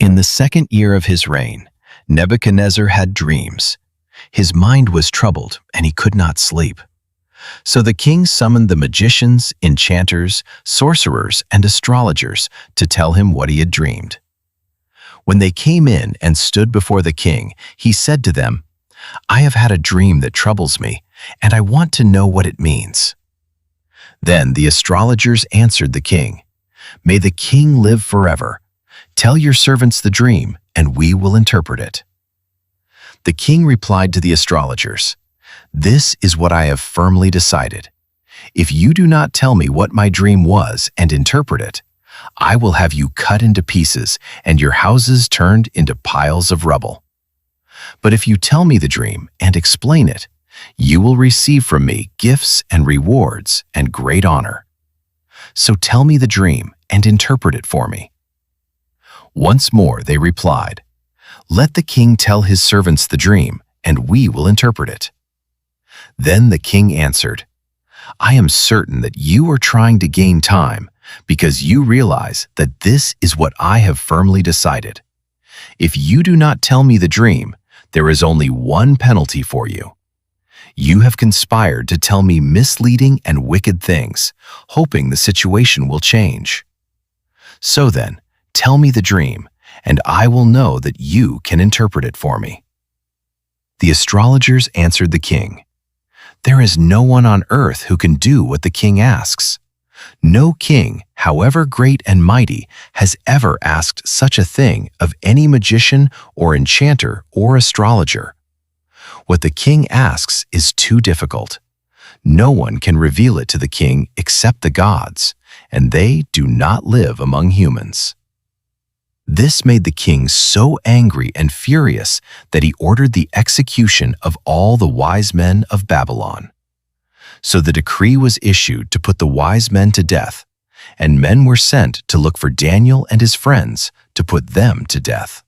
In the second year of his reign, Nebuchadnezzar had dreams. His mind was troubled, and he could not sleep. So the king summoned the magicians, enchanters, sorcerers, and astrologers to tell him what he had dreamed. When they came in and stood before the king, he said to them, "I have had a dream that troubles me, and I want to know what it means." Then the astrologers answered the king, "May the king live forever. Tell your servants the dream, and we will interpret it." The king replied to the astrologers, "This is what I have firmly decided. If you do not tell me what my dream was and interpret it, I will have you cut into pieces and your houses turned into piles of rubble. But if you tell me the dream and explain it, you will receive from me gifts and rewards and great honor. So tell me the dream and interpret it for me." Once more they replied, "Let the king tell his servants the dream, and we will interpret it." Then the king answered, "I am certain that you are trying to gain time because you realize that this is what I have firmly decided. If you do not tell me the dream, there is only one penalty for you. You have conspired to tell me misleading and wicked things, hoping the situation will change. So then, tell me the dream, and I will know that you can interpret it for me." The astrologers answered the king, "There is no one on earth who can do what the king asks. No king, however great and mighty, has ever asked such a thing of any magician or enchanter or astrologer. What the king asks is too difficult. No one can reveal it to the king except the gods, and they do not live among humans." This made the king so angry and furious that he ordered the execution of all the wise men of Babylon. So the decree was issued to put the wise men to death, and men were sent to look for Daniel and his friends to put them to death.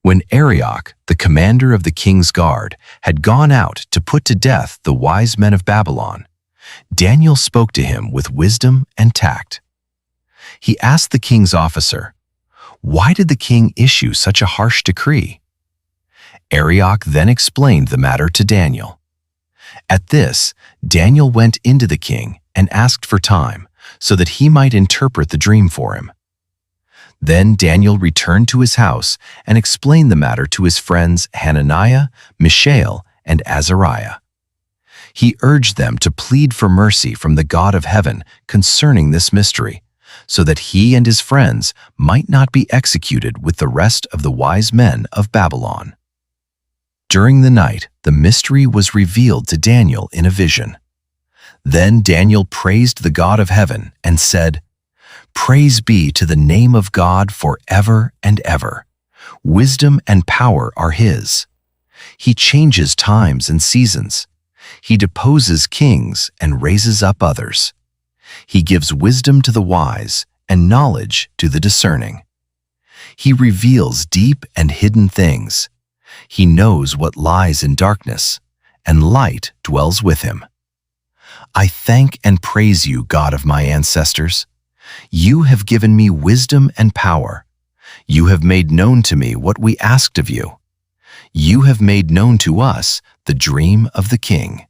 When Arioch, the commander of the king's guard, had gone out to put to death the wise men of Babylon, Daniel spoke to him with wisdom and tact. He asked the king's officer, "Why did the king issue such a harsh decree?" Arioch then explained the matter to Daniel. At this, Daniel went into the king and asked for time so that he might interpret the dream for him. Then Daniel returned to his house and explained the matter to his friends Hananiah, Mishael, and Azariah. He urged them to plead for mercy from the God of heaven concerning this mystery, so that he and his friends might not be executed with the rest of the wise men of Babylon. During the night, the mystery was revealed to Daniel in a vision. Then Daniel praised the God of heaven and said, "Praise be to the name of God forever and ever. Wisdom and power are his. He changes times and seasons. He deposes kings and raises up others. He gives wisdom to the wise and knowledge to the discerning. He reveals deep and hidden things. He knows what lies in darkness, and light dwells with him. I thank and praise you, God of my ancestors. You have given me wisdom and power. You have made known to me what we asked of you. You have made known to us the dream of the king."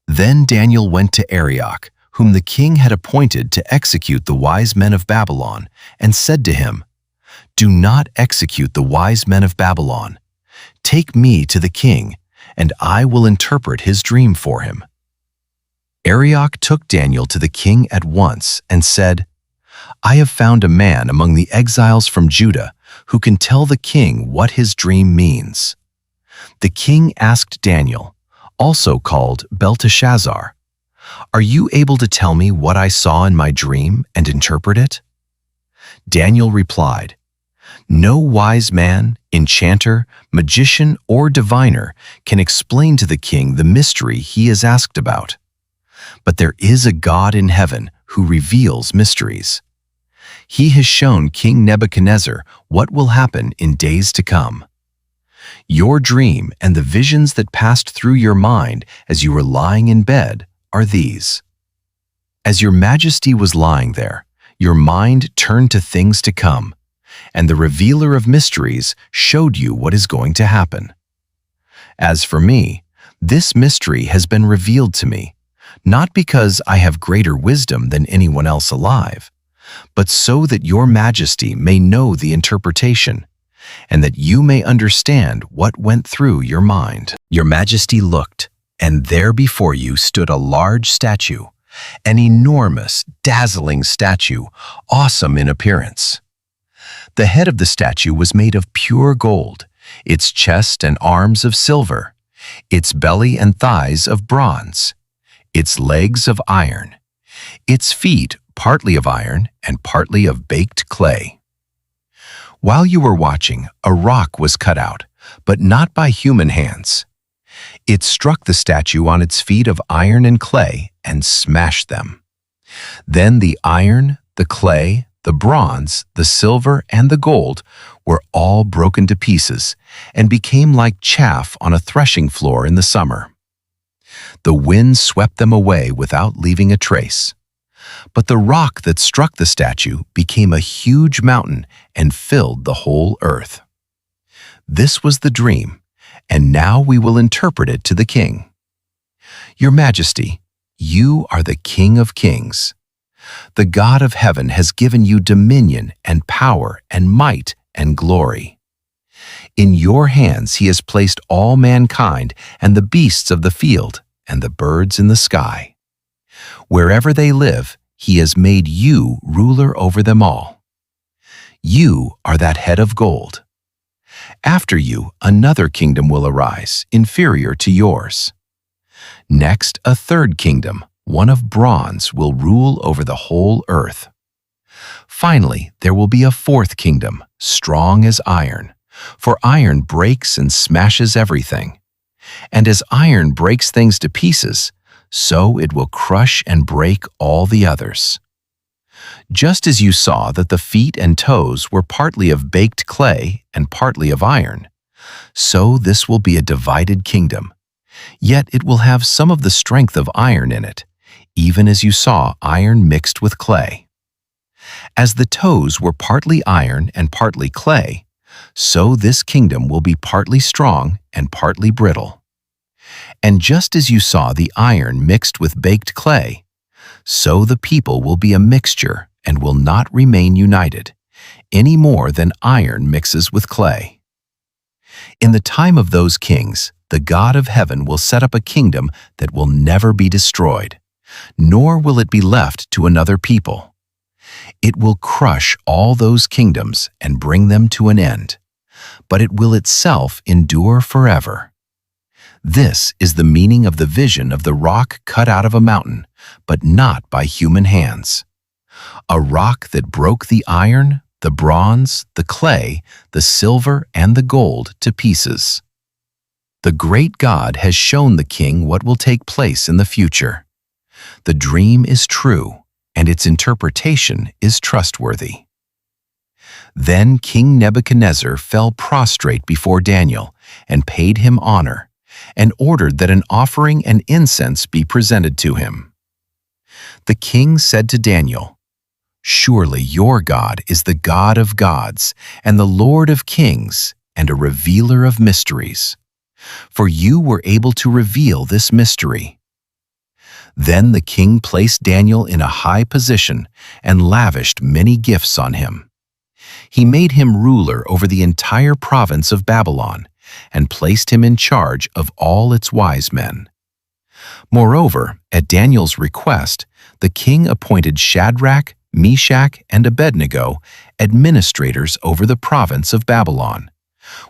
Then Daniel went to Arioch, whom the king had appointed to execute the wise men of Babylon, and said to him, "Do not execute the wise men of Babylon. Take me to the king, and I will interpret his dream for him." Arioch took Daniel to the king at once and said, "I have found a man among the exiles from Judah who can tell the king what his dream means." The king asked Daniel, also called Belteshazzar, "Are you able to tell me what I saw in my dream and interpret it?" Daniel replied, "No wise man, enchanter, magician, or diviner can explain to the king the mystery he is asked about. But there is a God in heaven who reveals mysteries. He has shown King Nebuchadnezzar what will happen in days to come. Your dream and the visions that passed through your mind as you were lying in bed are these. As your majesty was lying there, your mind turned to things to come, and the revealer of mysteries showed you what is going to happen. As for me, this mystery has been revealed to me, not because I have greater wisdom than anyone else alive, but so that your majesty may know the interpretation, and that you may understand what went through your mind. Your majesty looked, and there before you stood a large statue, an enormous, dazzling statue, awesome in appearance. The head of the statue was made of pure gold, its chest and arms of silver, its belly and thighs of bronze, its legs of iron, its feet partly of iron and partly of baked clay. While you were watching, a rock was cut out, but not by human hands. It struck the statue on its feet of iron and clay and smashed them. Then the iron, the clay, the bronze, the silver, and the gold were all broken to pieces and became like chaff on a threshing floor in the summer. The wind swept them away without leaving a trace. But the rock that struck the statue became a huge mountain and filled the whole earth. This was the dream, and now we will interpret it to the king. Your Majesty, you are the King of Kings. The God of heaven has given you dominion and power and might and glory. In your hands he has placed all mankind and the beasts of the field and the birds in the sky. Wherever they live, he has made you ruler over them all. You are that head of gold. After you, another kingdom will arise, inferior to yours. Next, a third kingdom, one of bronze, will rule over the whole earth. Finally, there will be a fourth kingdom, strong as iron, for iron breaks and smashes everything. And as iron breaks things to pieces, so it will crush and break all the others. Just as you saw that the feet and toes were partly of baked clay and partly of iron, so this will be a divided kingdom. Yet it will have some of the strength of iron in it, even as you saw iron mixed with clay. As the toes were partly iron and partly clay, so this kingdom will be partly strong and partly brittle. And just as you saw the iron mixed with baked clay, so the people will be a mixture and will not remain united, any more than iron mixes with clay. In the time of those kings, the God of heaven will set up a kingdom that will never be destroyed, nor will it be left to another people. It will crush all those kingdoms and bring them to an end, but it will itself endure forever. This is the meaning of the vision of the rock cut out of a mountain, but not by human hands. A rock that broke the iron, the bronze, the clay, the silver, and the gold to pieces. The great God has shown the king what will take place in the future. The dream is true, and its interpretation is trustworthy. Then King Nebuchadnezzar fell prostrate before Daniel and paid him honor, and ordered that an offering and incense be presented to him. The king said to Daniel, "Surely your God is the God of gods and the Lord of kings and a revealer of mysteries, for you were able to reveal this mystery." Then the king placed Daniel in a high position and lavished many gifts on him. He made him ruler over the entire province of Babylon and placed him in charge of all its wise men. Moreover, at Daniel's request, the king appointed Shadrach, Meshach, and Abednego administrators over the province of Babylon,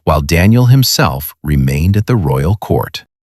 while Daniel himself remained at the royal court.